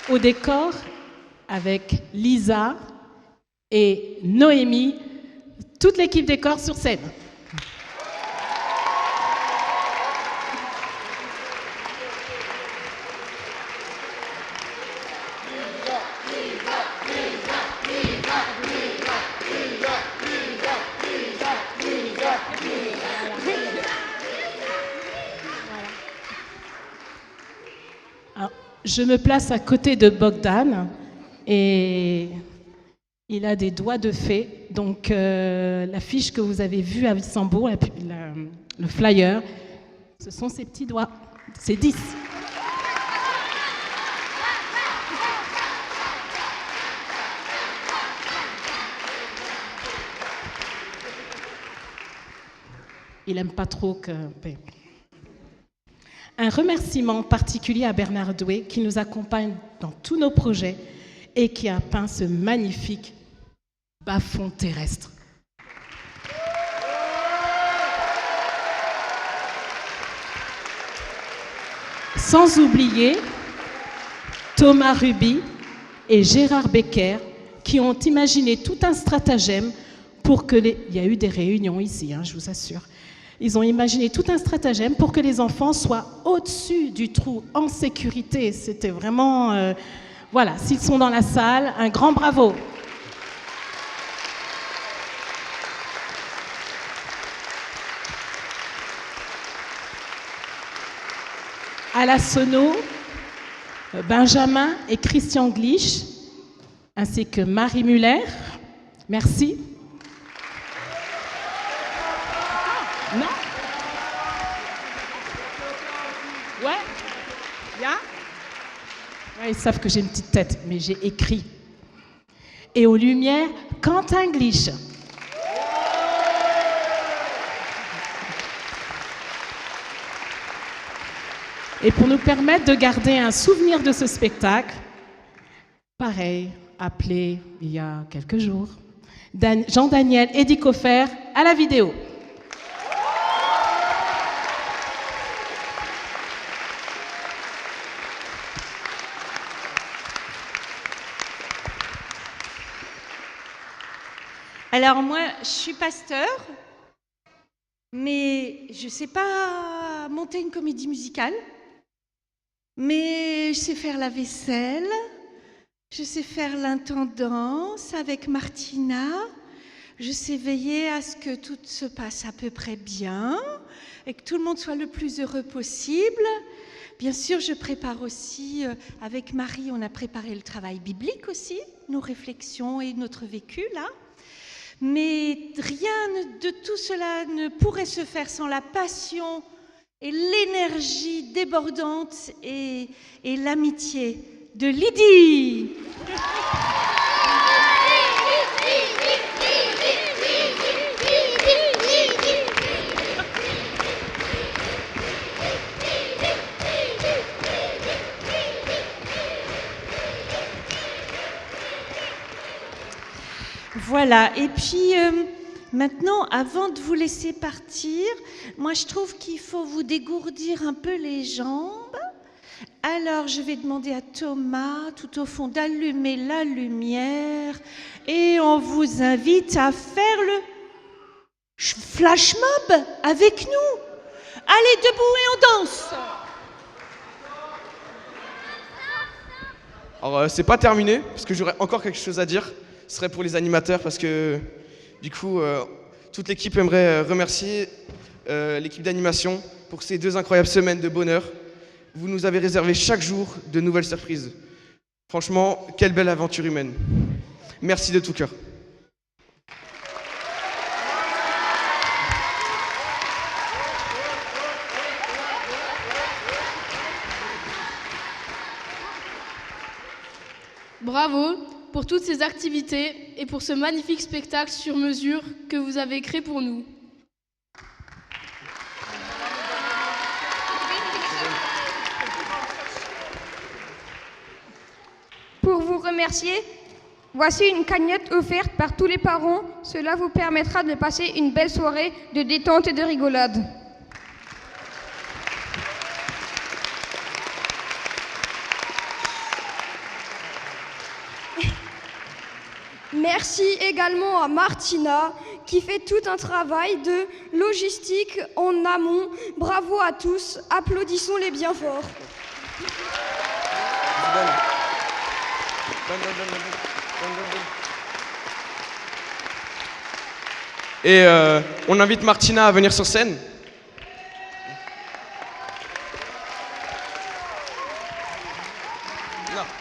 Au décor, avec Lisa et Noémie, toute l'équipe décor sur scène. Je me place à côté de Bogdan et il a des doigts de fée. Donc l'affiche que vous avez vue à Wissembourg, le flyer, ce sont ses petits doigts. C'est 10. Il n'aime pas trop que... Un remerciement particulier à Bernard Doué qui nous accompagne dans tous nos projets et qui a peint ce magnifique bas-fond terrestre. Sans oublier Thomas Ruby et Gérard Becker qui ont imaginé tout un stratagème pour que il y a eu des réunions ici, je vous assure. Ils ont imaginé tout un stratagème pour que les enfants soient au-dessus du trou, en sécurité. C'était vraiment... voilà, s'ils sont dans la salle, un grand bravo. À la sono, Benjamin et Christian Glich, ainsi que Marie Muller. Merci. Non? Ouais? Bien? Ouais, ils savent que j'ai une petite tête, mais j'ai écrit. Et aux lumières, Quentin Glich. Et pour nous permettre de garder un souvenir de ce spectacle, pareil, appelé il y a quelques jours, Jean-Daniel Edicofer à la vidéo. Alors moi, je suis pasteur, mais je ne sais pas monter une comédie musicale, mais je sais faire la vaisselle, je sais faire l'intendance avec Martina, je sais veiller à ce que tout se passe à peu près bien et que tout le monde soit le plus heureux possible. Bien sûr, je prépare aussi, avec Marie, on a préparé le travail biblique aussi, nos réflexions et notre vécu là. Mais rien de tout cela ne pourrait se faire sans la passion et l'énergie débordante et l'amitié de Lydie. Voilà, et puis maintenant, avant de vous laisser partir, moi je trouve qu'il faut vous dégourdir un peu les jambes. Alors je vais demander à Thomas, tout au fond, d'allumer la lumière et on vous invite à faire le flash mob avec nous. Allez, debout et on danse. Alors, c'est pas terminé, parce que j'aurais encore quelque chose à dire. Ce serait pour les animateurs, parce que du coup, toute l'équipe aimerait remercier l'équipe d'animation pour ces 2 incroyables semaines de bonheur. Vous nous avez réservé chaque jour de nouvelles surprises. Franchement, quelle belle aventure humaine. Merci de tout cœur. Bravo pour toutes ces activités et pour ce magnifique spectacle sur mesure que vous avez créé pour nous. Pour vous remercier, voici une cagnotte offerte par tous les parents. Cela vous permettra de passer une belle soirée de détente et de rigolade. Merci également à Martina qui fait tout un travail de logistique en amont. Bravo à tous, applaudissons-les bien fort. Et on invite Martina à venir sur scène.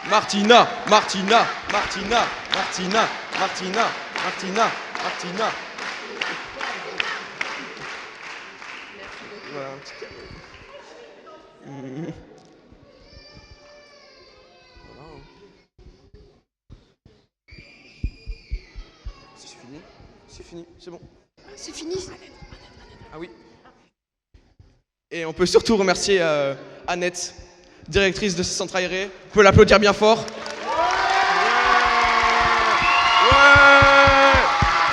Martina, Martina, Martina, Martina, Martina, Martina, Martina. Voilà, un petit cadeau. Voilà. C'est fini. C'est fini, c'est bon. C'est fini. Ah oui. Et on peut surtout remercier Annette, directrice de ce centre aéré. Vous pouvez l'applaudir bien fort.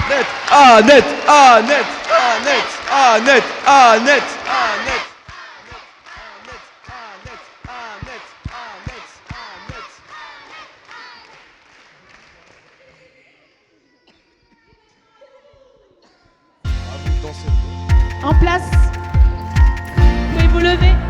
Ouais. Annette, Annette, Annette, Annette, Annette, Annette, En place. Pouvez vous lever?